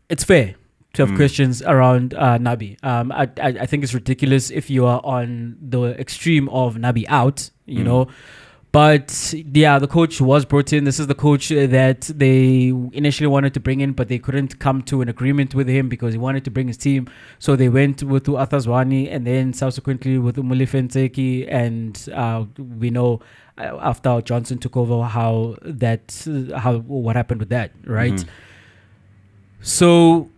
it's fair to have questions around Nabi. I think it's ridiculous if you are on the extreme of Nabi out, you know. But yeah, the coach was brought in. This is the coach that they initially wanted to bring in, but they couldn't come to an agreement with him because he wanted to bring his team. So they went with Athazwani and then subsequently with Mulifenteki. And we know after Johnson took over what happened with that, right? So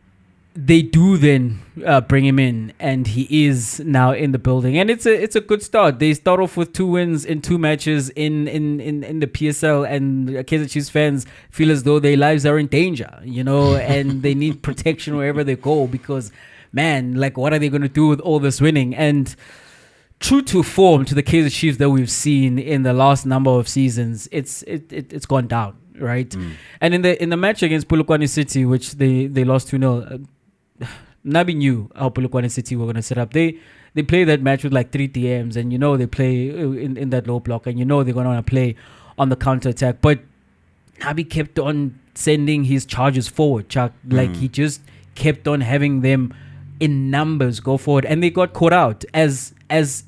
they do then bring him in, and he is now in the building, and it's a good start. They start off with 2 wins in 2 matches in the PSL, and Kaizer Chiefs fans feel as though their lives are in danger, you know, and they need protection wherever they go because, man, like, what are they going to do with all this winning? And true to form, to the Kaizer Chiefs that we've seen in the last number of seasons, it's gone down, right? And in the match against Polokwane City, which they lost 2-0. Nabi knew how Polokwane City were going to set up. They play that match with like 3 DMs, and you know they play in that low block, and you know they're going to want to play on the counter attack. But Nabi kept on sending his charges forward, Chuck. Like he just kept on having them in numbers go forward, and they got caught out as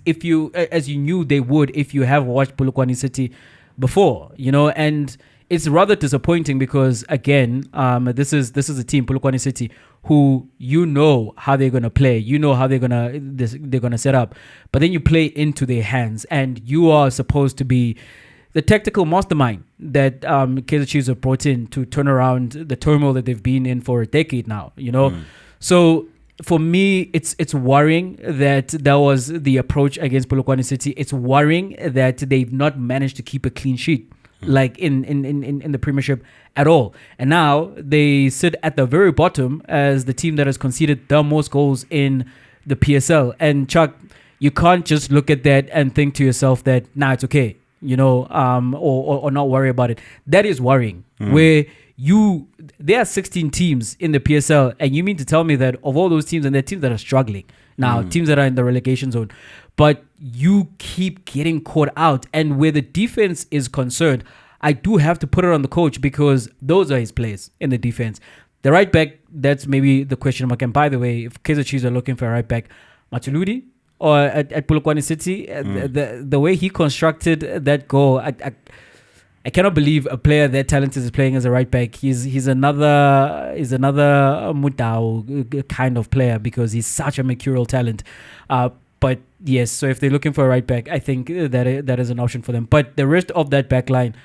you knew they would if you have watched Polokwane City before, you know. And it's rather disappointing because, again, this is a team, Polokwane City, who you know how they're gonna play, you know how they're gonna set up, but then you play into their hands, and you are supposed to be the tactical mastermind that Kaizer Chiefs have brought in to turn around the turmoil that they've been in for a decade now, you know. So for me, it's worrying that was the approach against Polokwane City. It's worrying that they've not managed to keep a clean sheet like in the Premiership at all. And now they sit at the very bottom as the team that has conceded the most goals in the PSL. And Chuck, you can't just look at that and think to yourself that, nah, it's okay, you know, or not worry about it. That is worrying. Where there are 16 teams in the PSL, and you mean to tell me that of all those teams, and there are teams that are struggling now, teams that are in the relegation zone, but you keep getting caught out. And where the defense is concerned, I do have to put it on the coach because those are his players in the defense. The right back, that's maybe the question mark. And by the way, if Kaizer Chiefs are looking for a right back, Matuludi or at Polokwane City, the way he constructed that goal, I cannot believe a player that talented is playing as a right back. He's another Mutao kind of player because he's such a mercurial talent. But yes, so if they're looking for a right back, I think that is an option for them. But the rest of that back line,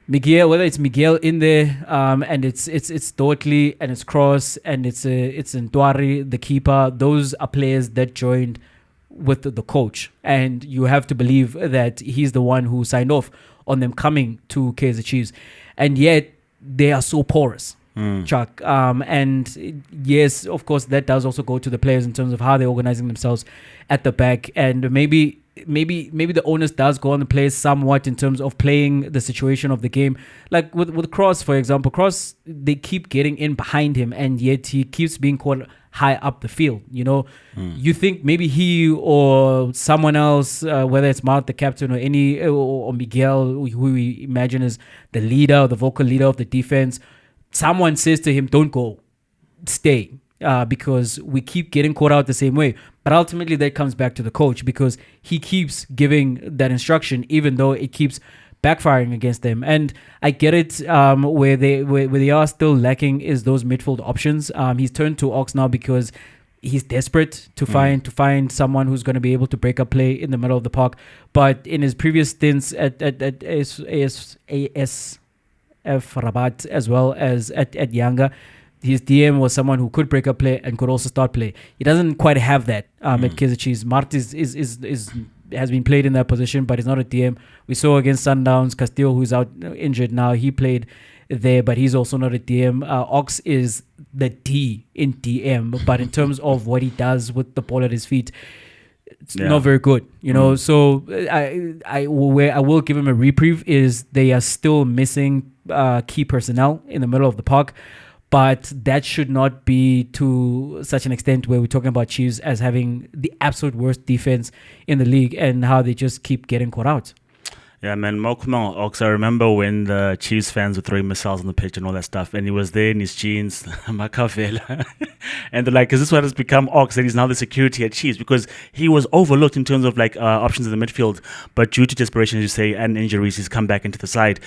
Miguel, whether it's Miguel in there, and it's Dotley and it's Cross and it's Ntwari, the keeper, those are players that joined with the coach, and you have to believe that he's the one who signed off on them coming to Kaizer Chiefs, and yet they are so porous. Chuck. And yes, of course, that does also go to the players in terms of how they're organizing themselves at the back. And maybe the onus does go on the players somewhat in terms of playing the situation of the game. Like with Cross, for example, Cross, they keep getting in behind him, and yet he keeps being caught high up the field. You know, you think maybe he or someone else, whether it's Mount, the captain, or Miguel, who we imagine is the leader, the vocal leader of the defense, someone says to him, don't go, stay, because we keep getting caught out the same way. But ultimately that comes back to the coach because he keeps giving that instruction even though it keeps backfiring against them. And I get it, where they are still lacking is those midfield options. He's turned to Ox now because he's desperate to find someone who's going to be able to break up play in the middle of the park. But in his previous stints at Rabat as well as at Yanga, his DM was someone who could break up play and could also start play. He doesn't quite have that at Kaizer Chiefs. Mart has been played in that position, but he's not a DM. We saw against Sundowns, Castillo, who's out injured now, he played there, but he's also not a DM. Ox is the D in DM, but in terms of what he does with the ball at his feet, it's not very good, you know. So where I will give him a reprieve is they are still missing key personnel in the middle of the park, but that should not be to such an extent where we're talking about Chiefs as having the absolute worst defense in the league and how they just keep getting caught out. Yeah, man, Mokumo Ox. I remember when the Chiefs fans were throwing missiles on the pitch and all that stuff, and he was there in his jeans, Makavela. And they're like, is this what has become Ox? And he's now the security at Chiefs because he was overlooked in terms of like options in the midfield, but due to desperation, as you say, and injuries, he's come back into the side.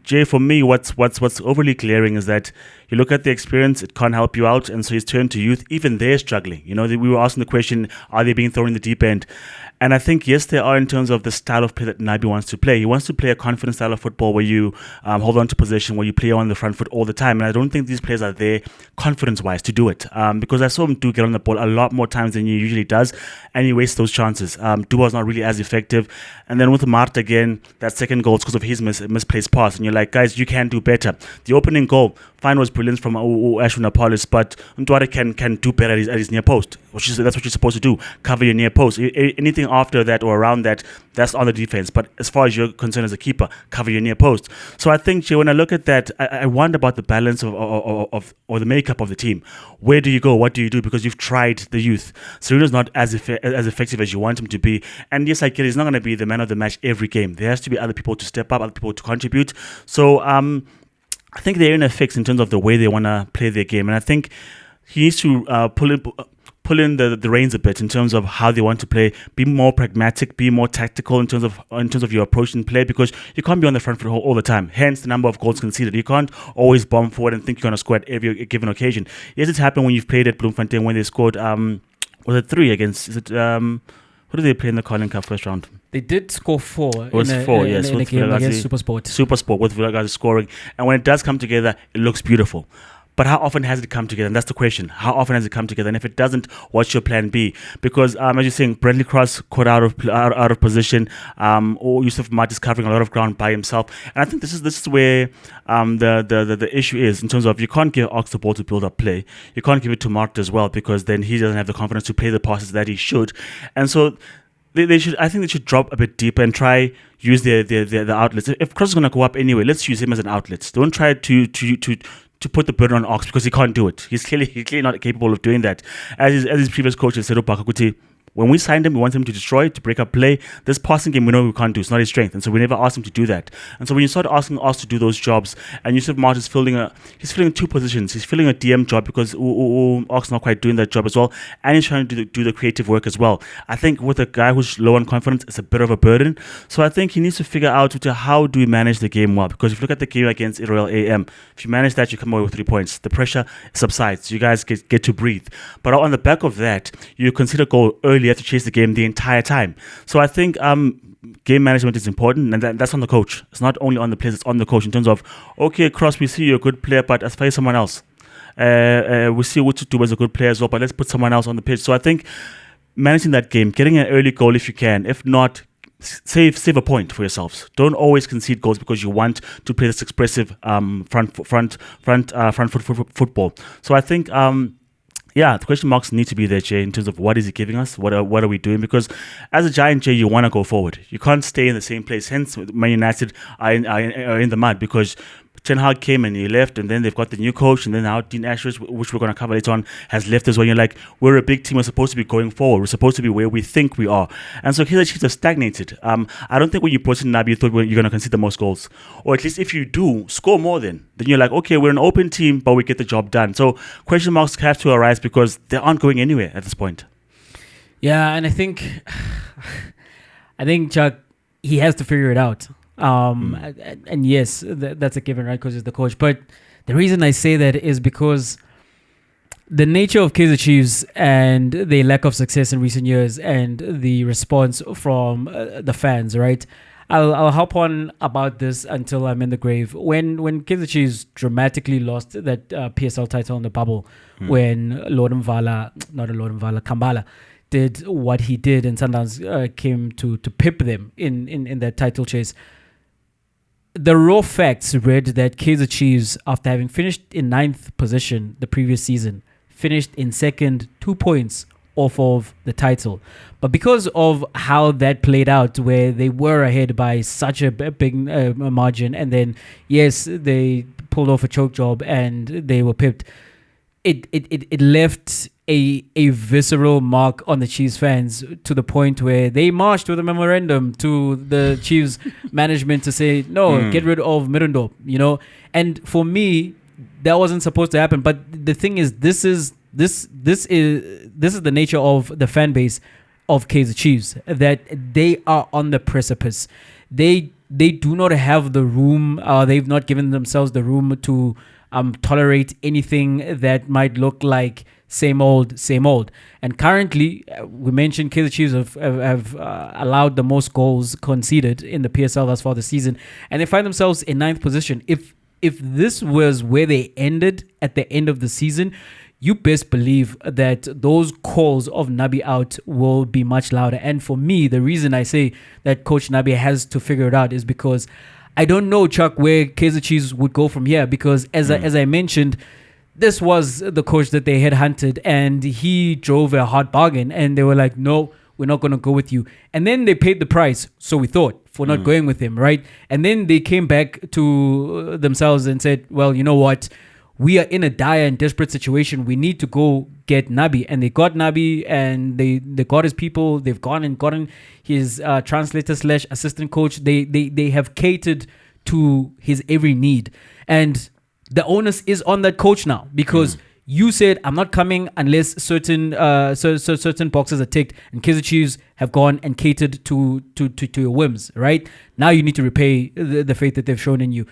Jay, for me, what's overly glaring is that you look at the experience, it can't help you out, and so he's turned to youth. Even they're struggling. You know, we were asking the question, are they being thrown in the deep end? And I think, yes, they are in terms of the style of play that Nabi wants to play. He wants to play a confident style of football where you hold on to possession, where you play on the front foot all the time. And I don't think these players are there confidence-wise to do it. Because I saw him do get on the ball a lot more times than he usually does, and he wastes those chances. Duba's not really as effective. And then with Marta again, that second goal is because of his misplaced pass. And you're like, guys, you can do better. The opening goal, fine, was brilliant from Ashwin Paulus, but Ntwari can do better at his near post. That's what you're supposed to do. Cover your near post. Anything after that or around that, that's on the defense. But as far as you're concerned as a keeper, cover your near post. So I think, Jay, when I look at that, I wonder about the balance of or the makeup of the team. Where do you go? What do you do? Because you've tried the youth. Serena's not as effective as you want him to be. And yes, I get he's not going to be the man of the match every game. There has to be other people to step up, other people to contribute. So I think they're in a fix in terms of the way they want to play their game. And I think he needs to pull in the reins a bit in terms of how they want to play, be more pragmatic, be more tactical in terms of your approach and play, because you can't be on the front foot all the time. Hence the number of goals conceded. You can't always bomb forward and think you're going to score at every given occasion. Yes, it's happened when you've played at Bloemfontein when they scored was it 3 against, is it who did they play in the Carling Cup first round? They did score 4. It was 4, yes. In a game against Supersport. Supersport with Vilagazi scoring. And when it does come together, it looks beautiful. But how often has it come together? And that's the question. How often has it come together? And if it doesn't, what's your plan B? Because as you're saying, Bradley Cross caught out of position, or Yusuf Mat is covering a lot of ground by himself. And I think this is where the issue is in terms of you can't give Ox the ball to build up play. You can't give it to Mark as well because then he doesn't have the confidence to play the passes that he should. And so they should. I think they should drop a bit deeper and try use their outlets. If Cross is going to go up anyway, let's use him as an outlet. Don't try to put the burden on Ox because he can't do it. He's clearly not capable of doing that. As his previous coach said, Bakakuti, when we signed him, we want him to destroy, to break up play. This passing game, we know we can't do. It's not his strength. And so we never asked him to do that. And so when you start asking us to do those jobs, and Yusuf Mart is he's filling 2 positions. He's filling a DM job because Ox not quite doing that job as well. And he's trying to do the creative work as well. I think with a guy who's low on confidence, it's a bit of a burden. So I think he needs to figure out how do we manage the game well. Because if you look at the game against Israel AM, if you manage that, you come away with 3 points. The pressure subsides. You guys get to breathe. But on the back of that, you consider goal early. You have to chase the game the entire time. So I think game management is important, and that's on the coach. It's not only on the players, it's on the coach in terms of, okay, Cross, we see you're a good player, but as far as someone else. We see what to do as a good player as well, but let's put someone else on the pitch. So I think managing that game, getting an early goal if you can. If not, save a point for yourselves. Don't always concede goals because you want to play this expressive front foot football. So I think the question marks need to be there, Jay, in terms of what is he giving us? What are we doing? Because as a Giant, Jay, you want to go forward. You can't stay in the same place. Hence, Man United are in the mud because Ten Hag came and he left, and then they've got the new coach, and then now Dean Ashworth, which we're going to cover later on, has left as well. You're like, we're a big team. We're supposed to be going forward. We're supposed to be where we think we are. And so Kaizer Chiefs have stagnated. I don't think when you brought in Nabi, you thought you're going to concede the most goals. Or at least if you do, score more then you're like, okay, we're an open team, but we get the job done. So question marks have to arise because they aren't going anywhere at this point. Yeah, and I think Chuck, he has to figure it out. And yes, that's a given, right? Because he's the coach. But the reason I say that is because the nature of Kaizer Chiefs and the lack of success in recent years and the response from the fans, right? I'll hop on about this until I'm in the grave. When Kaizer Chiefs dramatically lost that PSL title in the bubble, when Kambala did what he did and Sundowns came to pip them in that title chase, the raw facts read that Kaizer Chiefs, after having finished in 9th position the previous season, finished in 2nd, 2 points off of the title. But because of how that played out, where they were ahead by such a big margin, and then, yes, they pulled off a choke job and they were pipped, it left a visceral mark on the Chiefs fans to the point where they marched with a memorandum to the Chiefs management to say, no, get rid of Mirandop, And for me, that wasn't supposed to happen. But the thing is, this is the nature of the fan base of Kaizer Chiefs, that they are on the precipice. They do not have the room. They've not given themselves the room to tolerate anything that might look like same old. And currently, we mentioned Kaizer Chiefs have allowed the most goals conceded in the PSL thus far this season, and they find themselves in 9th position. If this was where they ended at the end of the season, you best believe that those calls of Nabi out will be much louder. And for me, the reason I say that Coach Nabi has to figure it out is because I don't know, Chuck, where Kaizer Chiefs would go from here. Because as I mentioned, this was the coach that they had hunted, and he drove a hard bargain. And they were like, no, we're not going to go with you. And then they paid the price, so we thought, for not going with him, right? And then they came back to themselves and said, well, you know what? We are in a dire and desperate situation. We need to go get Nabi. And they got Nabi, and they got his people. They've gone and gotten his translator / assistant coach. They have catered to his every need. And the onus is on that coach now, because you said, I'm not coming unless certain boxes are ticked, and Kaizer Chiefs have gone and catered to your whims, right? Now you need to repay the faith that they've shown in you.